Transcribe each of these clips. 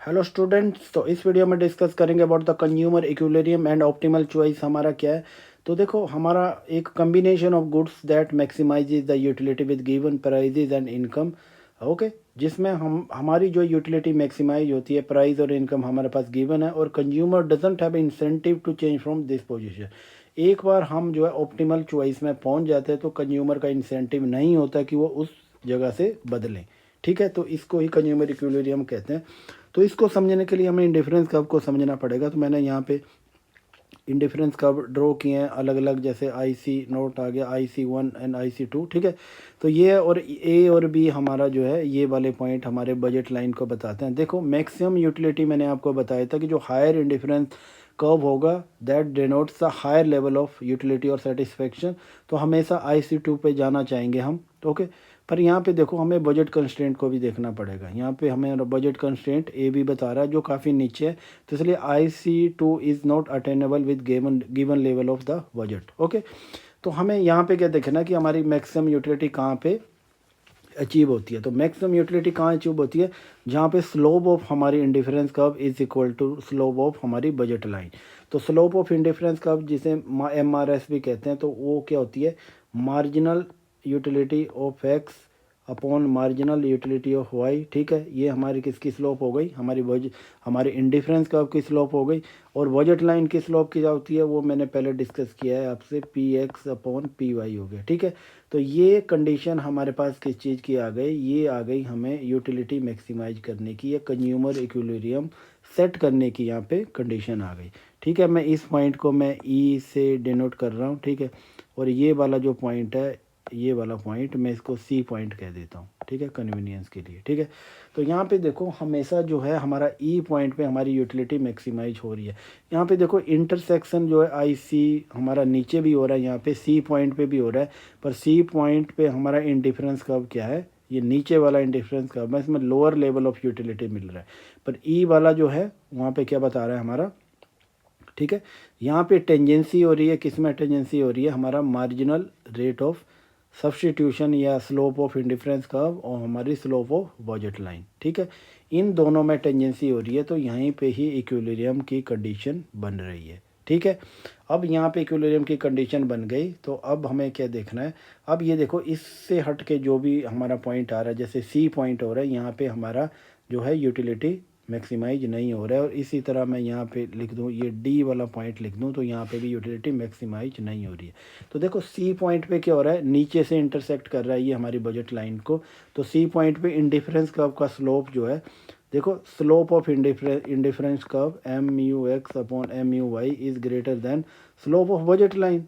Hello students, तो इस video में डिस्कस करेंगे about the consumer equilibrium and optimal choice हमारा क्या है। तो देखो, हमारा एक combination of goods that maximises the utility with given prices and income. Okay, जिसमें हम हमारी जो यूटिलिटी मैक्सिमाइज होती है, प्राइस और इनकम हमारे पास गिवन है और consumer doesn't have incentive to change from this position. एक बार हम जो है ऑप्टिमल चॉइस में पहुंच जाते हैं तो कंज्यूमर का इंसेंटिव नहीं होता कि वो उस जगह से बदलें। ठीक है, तो इसको ही कंज्यूमर इक्विलिब्रियम कहते हैं। तो इसको समझने के लिए हमें इंडिफरेंस कर्व को समझना पड़ेगा। तो मैंने यहाँ पे इंडिफरेंस कर्व ड्रॉ किए हैं अलग अलग, जैसे आई सी नोट आ गया, IC1 एंड IC2। ठीक है, तो ये और ए और बी हमारा जो है ये वाले पॉइंट हमारे बजट लाइन को बताते हैं। देखो, मैक्सिमम यूटिलिटी मैंने आपको बताया था कि जो हायर इंडिफरेंस कर्व होगा that denotes the higher level of utility और सेटिस्फेक्शन। तो हमेशा IC2 पे जाना चाहेंगे हम। ओके, पर यहाँ पे देखो, हमें बजट कंस्ट्रेंट को भी देखना पड़ेगा। यहाँ पे हमें बजट कंस्ट्रेंट ए भी बता रहा है जो काफ़ी नीचे है, तो इसलिए IC2 is not attainable with given level of the budget. Okay, तो हमें यहाँ पे क्या देखना कि हमारी मैक्सिमम यूटिलिटी कहाँ पे अचीव होती है। तो मैक्सिमम यूटिलिटी कहाँ अचीव होती है, जहाँ पे स्लोप ऑफ हमारी indifference curve is equal to slope of हमारी बजट लाइन। तो स्लोप ऑफ इंडिफरेंस कर्व जिसे MRS भी कहते हैं, तो वो क्या होती है, marginal utility of X upon marginal utility of Y. ठीक है, ये हमारी किसकी स्लोप हो गई, हमारी इंडिफरेंस कर्व की स्लोप हो गई। और बजट लाइन की स्लोप की होती है वो मैंने पहले डिस्कस किया है आपसे, PX अपॉन PY हो गया। ठीक है, तो ये कंडीशन हमारे पास किस चीज़ की आ गई, ये आ गई हमें यूटिलिटी मैक्सिमाइज करने की या कंज्यूमर इक्विलिब्रियम सेट करने की यहाँ पे कंडीशन आ गई। ठीक है, मैं इस पॉइंट को मैं E से डिनोट कर रहा हूँ। ठीक है, और ये वाला जो पॉइंट है, ये वाला पॉइंट मैं इसको C पॉइंट कह देता हूँ। ठीक है, कन्वीनियंस के लिए। ठीक है, तो यहाँ पे देखो, हमेशा जो है हमारा E पॉइंट पे हमारी यूटिलिटी मैक्सिमाइज हो रही है। यहाँ पे देखो, इंटरसेक्शन जो है IC हमारा नीचे भी हो रहा है, यहाँ पे C पॉइंट पे भी हो रहा है, पर C पॉइंट पे हमारा इंडिफरेंस कर्व क्या है, ये नीचे वाला इंडिफरेंस कर्व है, इसमें लोअर लेवल ऑफ यूटिलिटी मिल रहा है। पर E वाला जो है वहाँ पे क्या बता रहा है हमारा। ठीक है, यहाँ पे टेंजेंसी हो रही है, किस में टेंजेंसी हो रही है, हमारा मार्जिनल रेट ऑफ सब्स्टिट्यूशन या स्लोप ऑफ इंडिफरेंस कर्व और हमारी स्लोप ऑफ बजट लाइन। ठीक है, इन दोनों में टेंजेंसी हो रही है, तो यहीं पे ही इक्विलिब्रियम की कंडीशन बन रही है। ठीक है, अब यहाँ पे इक्विलिब्रियम की कंडीशन बन गई, तो अब हमें क्या देखना है। अब ये देखो, इससे हट के जो भी हमारा पॉइंट आ रहा है, जैसे C पॉइंट हो रहा है, यहाँ पे हमारा जो है यूटिलिटी मैक्सिमाइज नहीं हो रहा है। और इसी तरह मैं यहाँ पे लिख दूँ, ये D वाला पॉइंट लिख दूँ, तो यहाँ पे भी यूटिलिटी मैक्सिमाइज नहीं हो रही है। तो देखो, C पॉइंट पे क्या हो रहा है, नीचे से इंटरसेक्ट कर रहा है ये हमारी बजट लाइन को। तो C पॉइंट पे इंडिफरेंस कर्व का स्लोप जो है, देखो, slope of indifference curve MUX upon MUY is greater than slope of budget line.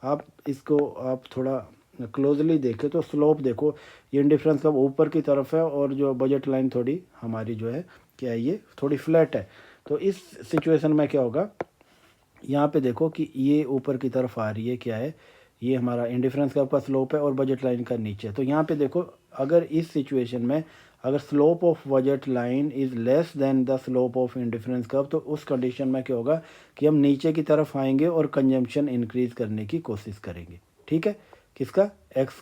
आप इसको आप थोड़ा क्लोजली देखें तो स्लोप देखो, ये इंडिफरेंस कर्व ऊपर की तरफ है और जो बजट लाइन थोड़ी हमारी जो है क्या है, ये थोड़ी फ्लैट है। तो इस सिचुएशन में क्या होगा, यहाँ पे देखो कि ये ऊपर की तरफ आ रही है, क्या है, ये हमारा इंडिफरेंस कर्व का स्लोप है और बजट लाइन का नीचे। तो यहाँ पे देखो, अगर इस सिचुएशन में अगर slope of budget line is less than the slope of indifference curve, तो उस कंडीशन में क्या होगा कि हम नीचे की तरफ आएंगे और कंजम्पशन इंक्रीज करने की कोशिश करेंगे। ठीक है, किसका, एक्स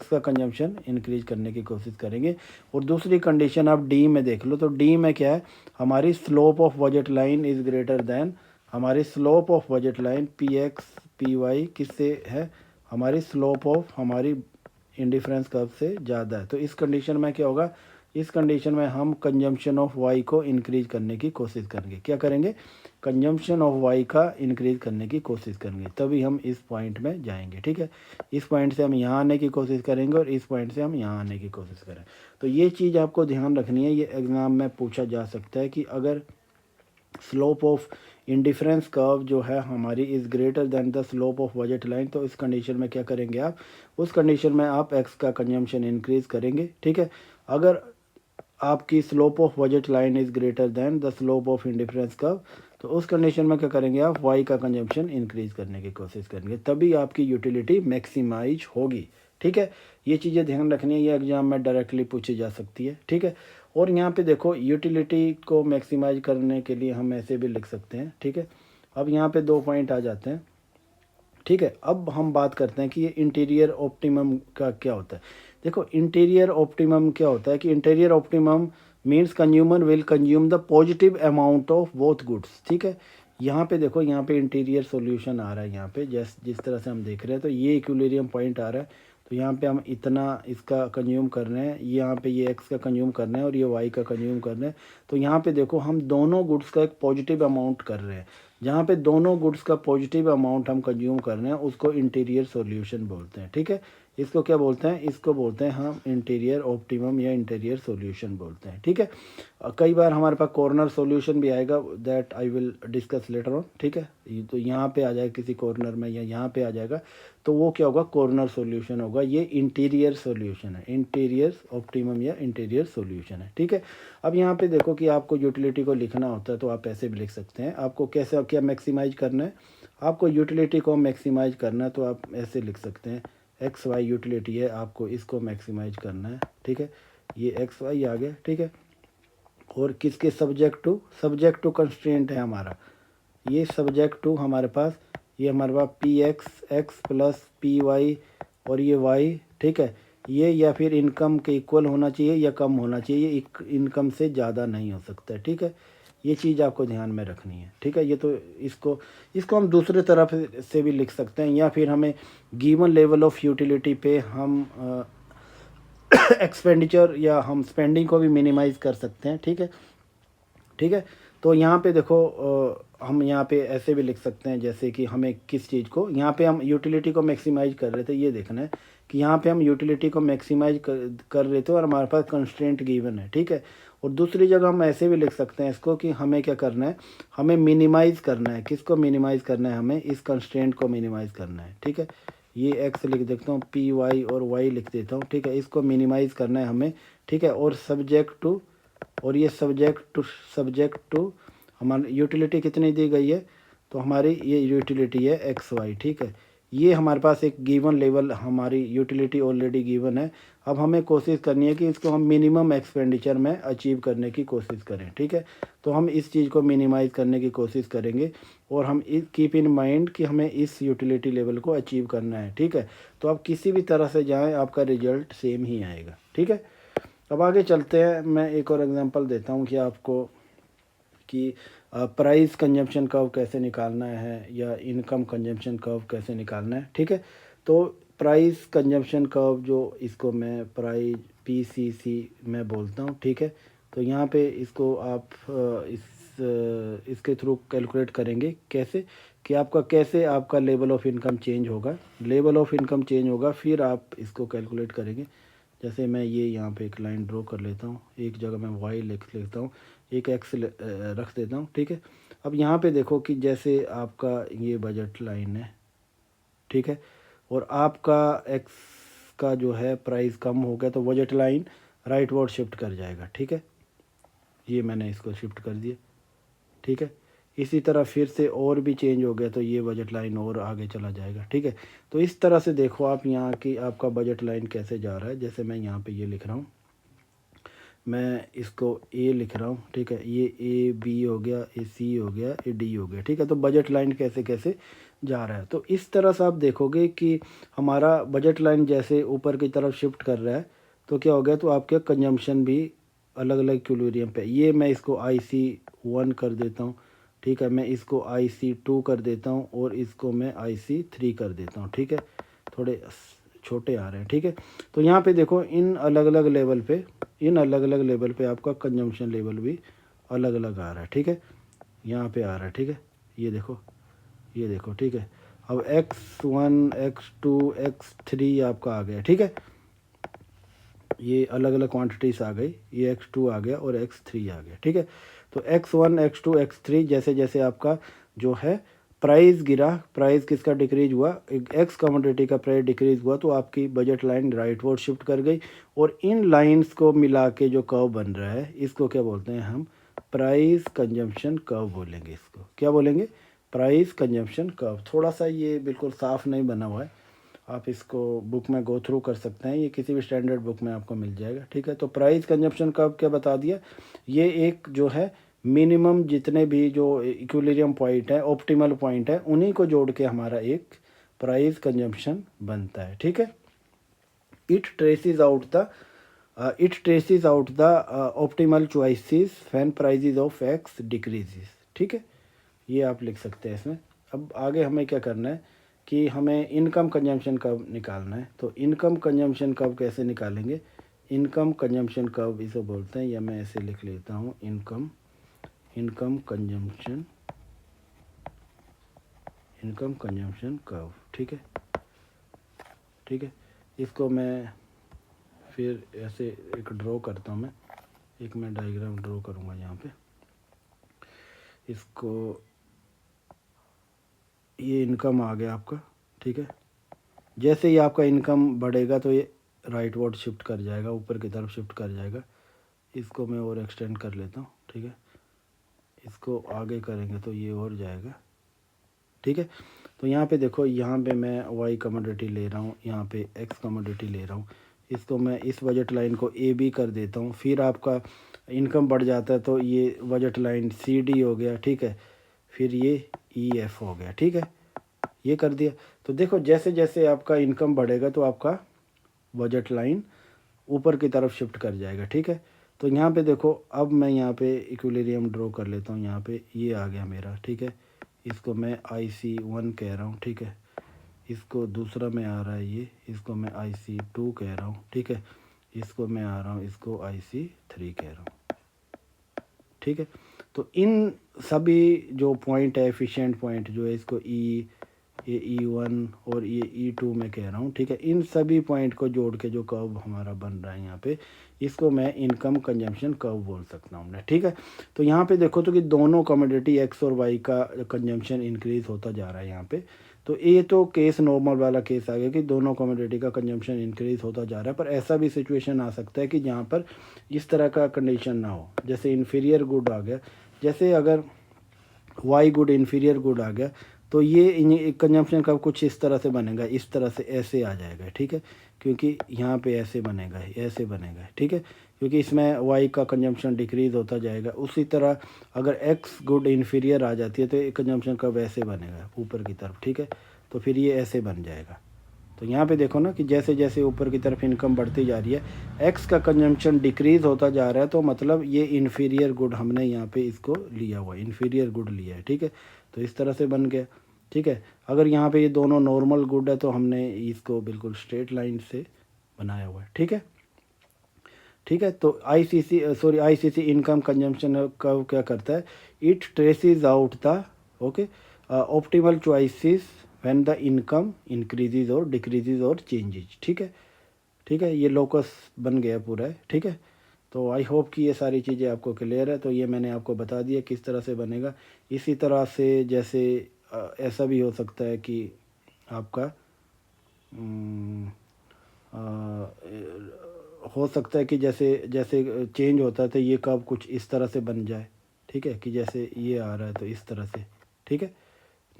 का कंजम्पशन इंक्रीज करने की कोशिश करेंगे। और दूसरी कंडीशन आप डी में देख लो, तो डी में क्या है, हमारी slope of budget line is greater than हमारी slope of budget line PX PY किससे है, हमारी स्लोप ऑफ हमारी इंडिफरेंस कर्व से ज़्यादा है। तो इस कंडीशन में क्या होगा, इस कंडीशन में हम कंजम्पशन ऑफ वाई को इंक्रीज करने की कोशिश करेंगे। क्या करेंगे, कंजम्पशन ऑफ वाई का इंक्रीज करने की कोशिश करेंगे, तभी हम इस पॉइंट में जाएंगे। ठीक है, इस पॉइंट से हम यहाँ आने की कोशिश करेंगे और इस पॉइंट से हम यहाँ आने की कोशिश करें। तो ये चीज़ आपको ध्यान रखनी है, ये एग्ज़ाम में पूछा जा सकता है कि अगर स्लोप ऑफ इंडिफरेंस कर्व जो है हमारी is greater then the slope of budget line, तो इस कंडीशन में क्या करेंगे आप, उस कंडीशन में आप एक्स का कंजम्पशन इंक्रीज करेंगे। ठीक है, अगर आपकी slope of budget line is greater then the slope of indifference curve, तो उस कंडीशन में क्या करेंगे आप, वाई का कंजम्पशन इंक्रीज करने की कोशिश करेंगे, तभी आपकी यूटिलिटी मैक्सिमाइज होगी। ठीक है, ये चीज़ें ध्यान रखनी है, ये एग्जाम में डायरेक्टली पूछी जा सकती है। ठीक है, और यहाँ पे देखो, यूटिलिटी को मैक्सिमाइज करने के लिए हम ऐसे भी लिख सकते हैं। ठीक है, अब यहाँ पे 2 पॉइंट आ जाते हैं। ठीक है, अब हम बात करते हैं कि ये इंटीरियर ऑप्टिमम का क्या होता है। देखो, इंटीरियर ऑप्टिमम क्या होता है कि interior optimum means consumer will consume the positive amount of both goods. ठीक है, यहाँ पे देखो, यहाँ पे इंटीरियर सॉल्यूशन आ रहा है, यहाँ पे जिस तरह से हम देख रहे हैं तो ये इक्विलिब्रियम पॉइंट आ रहा है। तो यहाँ पे हम इतना इसका कंज्यूम कर रहे हैं, यहाँ पे ये एक्स का कंज्यूम कर रहे हैं और ये वाई का कंज्यूम कर रहे हैं। तो यहाँ पे देखो हम दोनों गुड्स का एक पॉजिटिव अमाउंट कर रहे हैं। जहाँ पे दोनों गुड्स का पॉजिटिव अमाउंट हम कंज्यूम कर रहे हैं उसको इंटीरियर सॉल्यूशन बोलते हैं। ठीक है, इसको क्या बोलते हैं, इसको बोलते हैं हम इंटीरियर ऑप्टिमम या इंटीरियर सॉल्यूशन बोलते हैं। ठीक है, कई बार हमारे पास कॉर्नर सॉल्यूशन भी आएगा, that I will discuss later on. ठीक है, तो यहाँ पे आ जाएगा किसी कॉर्नर में या यहाँ पे आ जाएगा, तो वो क्या होगा, कॉर्नर सॉल्यूशन होगा। ये इंटीरियर सॉल्यूशन है, इंटीरियर ऑप्टिमम या इंटीरियर सॉल्यूशन है। ठीक है, अब यहाँ पे देखो कि आपको यूटिलिटी को लिखना होता है तो आप ऐसे भी लिख सकते हैं। आपको कैसे क्या मैक्सिमाइज करना है, आपको यूटिलिटी को मैक्सिमाइज करना है तो आप ऐसे लिख सकते हैं, एक्स वाई यूटिलिटी है, आपको इसको मैक्सिमाइज करना है। ठीक है, ये एक्स वाई आ गया। ठीक है, और किसके सब्जेक्ट टू कंस्ट्रेंट है हमारा, ये सब्जेक्ट टू हमारे पास, ये हमारे पास P X plus P Y और ये वाई। ठीक है, ये या फिर इनकम के इक्वल होना चाहिए या कम होना चाहिए, ये इनकम से ज़्यादा नहीं हो सकता है। ठीक है, ये चीज़ आपको ध्यान में रखनी है। ठीक है, ये तो इसको हम दूसरे तरफ से भी लिख सकते हैं, या फिर हमें गिवन लेवल ऑफ यूटिलिटी पे हम एक्सपेंडिचर या हम स्पेंडिंग को भी मिनिमाइज़ कर सकते हैं। ठीक है, ठीक है, तो यहाँ पे देखो हम यहाँ पे ऐसे भी लिख सकते हैं, जैसे कि हमें किस चीज़ को, यहाँ पे हम यूटिलिटी को मैक्सिमाइज कर रहे थे, ये देखना है कि यहाँ पे हम यूटिलिटी को मैक्सिमाइज कर रहे थे और हमारे पास कंस्ट्रेंट गिवन है। ठीक है, और दूसरी जगह हम ऐसे भी लिख सकते हैं इसको कि हमें क्या करना है, हमें मिनिमाइज़ करना है। किसको मिनिमाइज़ करना है, हमें इस कंस्ट्रेंट को मिनिमाइज़ करना है। ठीक है, ये एक्स लिख देता हूँ, पी वाई और वाई लिख देता हूँ। ठीक है, इसको मिनिमाइज़ करना है हमें। ठीक है, और सब्जेक्ट टू, और ये सब्जेक्ट टू हमारी यूटिलिटी कितनी दी गई है, तो हमारी ये यूटिलिटी है एक्स वाई। ठीक है, ये हमारे पास एक गिवन लेवल, हमारी यूटिलिटी ऑलरेडी गिवन है। अब हमें कोशिश करनी है कि इसको हम मिनिमम एक्सपेंडिचर में अचीव करने की कोशिश करें। ठीक है, तो हम इस चीज़ को मिनिमाइज़ करने की कोशिश करेंगे और हम कीप इन माइंड कि हमें इस यूटिलिटी लेवल को अचीव करना है। ठीक है, तो आप किसी भी तरह से जाएँ आपका रिजल्ट सेम ही आएगा। ठीक है, अब आगे चलते हैं, मैं एक और एग्जांपल देता हूँ कि आपको कि प्राइस कंजम्पशन कर्व कैसे निकालना है या इनकम कंजम्पशन कर्व कैसे निकालना है। ठीक है, तो प्राइस कंजम्पशन कर्व, जो इसको मैं प्राइस PCC में बोलता हूँ। ठीक है, तो यहाँ पे इसको आप इसके थ्रू कैलकुलेट करेंगे कैसे, कि कैसे आपका लेवल ऑफ इनकम चेंज होगा, फिर आप इसको कैलकुलेट करेंगे। जैसे मैं ये यहाँ पे एक लाइन ड्रॉ कर लेता हूँ, एक जगह मैं वाई लिख लेता हूँ, एक एक्स रख देता हूँ। ठीक है, अब यहाँ पे देखो कि जैसे आपका ये बजट लाइन है। ठीक है, और आपका एक्स का जो है प्राइस कम हो गया तो budget line right word shift कर जाएगा। ठीक है, ये मैंने इसको शिफ्ट कर दिया। ठीक है, इसी तरह फिर से और भी चेंज हो गया तो ये बजट लाइन और आगे चला जाएगा। ठीक है, तो इस तरह से देखो आप यहाँ की आपका बजट लाइन कैसे जा रहा है। जैसे मैं यहाँ पे ये लिख रहा हूँ, मैं इसको ए लिख रहा हूँ। ठीक है, ये AB हो गया, ये C हो गया, ये D हो गया। ठीक है, तो बजट लाइन कैसे कैसे जा रहा है, तो इस तरह से आप देखोगे कि हमारा बजट लाइन जैसे ऊपर की तरफ शिफ्ट कर रहा है तो क्या हो गया, तो आपके कंजम्पशन भी अलग अलग इक्विलिब्रियम पे। ये मैं इसको IC1 कर देता हूँ। ठीक है, मैं इसको IC2 कर देता हूँ और इसको मैं IC3 कर देता हूँ। ठीक है, थोड़े छोटे आ रहे हैं। ठीक है, तो यहाँ पे देखो इन अलग अलग लेवल पे आपका कंजम्पशन लेवल भी अलग अलग आ रहा है। ठीक है, यहाँ पे आ रहा है। ठीक है, ये देखो। ठीक है, अब X1 X2 X3 आपका आ गया। ठीक है, ये अलग अलग क्वांटिटीज़ आ गई, ये X2 आ गया और X3 आ गया। ठीक है, तो X1 X2 X3 जैसे जैसे आपका जो है प्राइस गिरा, प्राइस किसका डिक्रीज हुआ, एक्स कमोडिटी का प्राइस डिक्रीज हुआ तो आपकी budget line right word shift कर गई। और इन लाइंस को मिला के जो कर्व बन रहा है इसको क्या बोलते हैं, हम प्राइस कंजम्पशन कर्व बोलेंगे। इसको क्या बोलेंगे, प्राइस कंजम्पशन कर्व। थोड़ा सा ये बिल्कुल साफ़ नहीं बना हुआ है, आप इसको बुक में गो थ्रू कर सकते हैं, ये किसी भी स्टैंडर्ड बुक में आपको मिल जाएगा। ठीक है, तो प्राइस कंजम्पशन कर्व क्या बता दिया, ये एक जो है मिनिमम जितने भी जो इक्विलिब्रियम पॉइंट है, ऑप्टिमल पॉइंट है, उन्हीं को जोड़ के हमारा एक प्राइस कंजम्पशन बनता है। ठीक है, it traces out the it traces out the optimal choices when prizes of x decreases. ठीक है, ये आप लिख सकते हैं इसमें। अब आगे हमें क्या करना है कि हमें इनकम कंजम्पशन कर्व निकालना है। तो इनकम कंजम्पशन कर्व कैसे निकालेंगे? इनकम कंजम्पशन कर्व इसे बोलते हैं, या मैं ऐसे लिख लेता हूँ, इनकम कंजम्पशन कर्व। ठीक है, ठीक है, इसको मैं फिर ऐसे एक ड्रॉ करता हूँ। मैं डायग्राम ड्रॉ करूँगा यहाँ पे। इसको, ये इनकम आ गया आपका। ठीक है, जैसे ही आपका इनकम बढ़ेगा तो ये राइट वर्ड शिफ्ट कर जाएगा, ऊपर की तरफ शिफ्ट कर जाएगा। इसको मैं और एक्सटेंड कर लेता हूँ। ठीक है, इसको आगे करेंगे तो ये और जाएगा। ठीक है, तो यहाँ पे देखो, यहाँ पे मैं वाई कमोडिटी ले रहा हूँ, यहाँ पे एक्स कमोडिटी ले रहा हूँ। इसको मैं इस बजट लाइन को ए बी कर देता हूँ। फिर आपका इनकम बढ़ जाता है तो ये बजट लाइन सी डी हो गया। ठीक है, फिर ये ई एफ हो गया। ठीक है, ये कर दिया। तो देखो, जैसे जैसे आपका इनकम बढ़ेगा तो आपका बजट लाइन ऊपर की तरफ शिफ्ट कर जाएगा। ठीक है, तो यहाँ पे देखो, अब मैं यहाँ पे इक्विलिब्रियम ड्रॉ कर लेता हूँ। यहाँ पे ये आ गया मेरा। ठीक है, इसको मैं IC1 कह रहा हूँ। ठीक है, इसको दूसरा में आ रहा है ये, इसको मैं IC2 कह रहा हूँ। ठीक है, इसको मैं आ रहा हूँ, इसको IC3 कह रहा हूँ। ठीक है, तो इन सभी जो पॉइंट है, एफिशिएंट पॉइंट जो है, इसको ये E1 और ये E2 में कह रहा हूँ। ठीक है, इन सभी पॉइंट को जोड़ के जो कर्व हमारा बन रहा है यहाँ पे, इसको मैं इनकम कंजम्पशन कर्व बोल सकता हूँ। ठीक है, तो यहाँ पे देखो तो कि दोनों कमोडिटी एक्स और वाई का कंजम्पशन इंक्रीज होता जा रहा है यहाँ पे। तो ये तो केस नॉर्मल वाला केस आ गया कि दोनों कमोडिटी का कंजम्पशन इंक्रीज होता जा रहा है। पर ऐसा भी सिचुएशन आ सकता है कि जहाँ पर इस तरह का कंडीशन ना हो, जैसे इन्फीरियर गुड आ गया। जैसे अगर वाई गुड इन्फीरियर गुड आ गया तो ये कंजम्पशन का कुछ इस तरह से बनेगा, इस तरह से ऐसे आ जाएगा। ठीक है, क्योंकि यहाँ पे ऐसे बनेगा, ऐसे बनेगा। ठीक है, क्योंकि इसमें वाई का कंजम्पशन डिक्रीज होता जाएगा। उसी तरह अगर एक्स गुड इन्फीरियर आ जाती है तो कंजम्पशन का वैसे बनेगा ऊपर की तरफ। ठीक है, तो फिर ये ऐसे बन जाएगा। तो यहाँ पे देखो ना कि जैसे जैसे ऊपर की तरफ इनकम बढ़ती जा रही है, एक्स का कंजम्पशन डिक्रीज होता जा रहा है, तो मतलब ये इन्फीरियर गुड हमने यहाँ पे इसको लिया हुआ है, इन्फीरियर गुड लिया है। ठीक है, तो इस तरह से बन गया। ठीक है, अगर यहाँ पे ये दोनों नॉर्मल गुड है तो हमने इसको बिल्कुल स्ट्रेट लाइन से बनाया हुआ है। ठीक है, ठीक है, तो आईसीसी इनकम कंजम्पशन का क्या करता है? It traces out the okay optimal choices when the income increases और डिक्रीजेज और चेंजेज। ठीक है, ठीक है, ये लोकस बन गया पूरा है। ठीक है, तो आई होप कि ये सारी चीज़ें आपको क्लियर है। तो ये मैंने आपको बता दिया किस तरह से बनेगा। इसी तरह से जैसे ऐसा भी हो सकता है कि आपका हो सकता है कि जैसे जैसे चेंज होता है तो ये कब कुछ इस तरह से बन जाए। ठीक है, कि जैसे ये आ रहा है तो इस तरह से। ठीक है,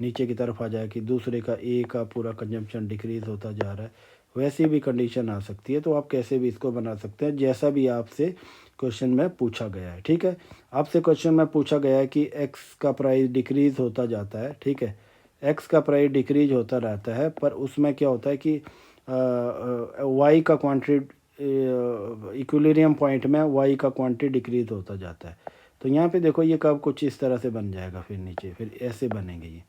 नीचे की तरफ आ जाए कि दूसरे का ए का पूरा कंजम्पशन डिक्रीज होता जा रहा है, वैसी भी कंडीशन आ सकती है। तो आप कैसे भी इसको बना सकते हैं, जैसा भी आपसे क्वेश्चन में पूछा गया है। ठीक है, आपसे क्वेश्चन में पूछा गया है कि एक्स का प्राइस डिक्रीज होता जाता है। ठीक है, एक्स का प्राइस डिक्रीज होता रहता है, पर उसमें क्या होता है कि वाई का क्वांटिटी इक्विलिब्रियम पॉइंट में वाई का क्वांटिटी डिक्रीज होता जाता है। तो यहाँ पे देखो, ये कब कुछ इस तरह से बन जाएगा, फिर नीचे फिर ऐसे बनेंगे ये।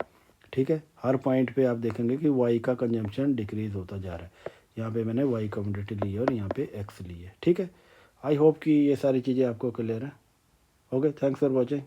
ठीक है, हर पॉइंट पे आप देखेंगे कि वाई का कंजम्पशन डिक्रीज होता जा रहा है। यहाँ पे मैंने वाई कमोडिटी ली है और यहाँ पे एक्स ली है। ठीक है, आई होप कि ये सारी चीज़ें आपको क्लियर है। Okay, thanks for watching.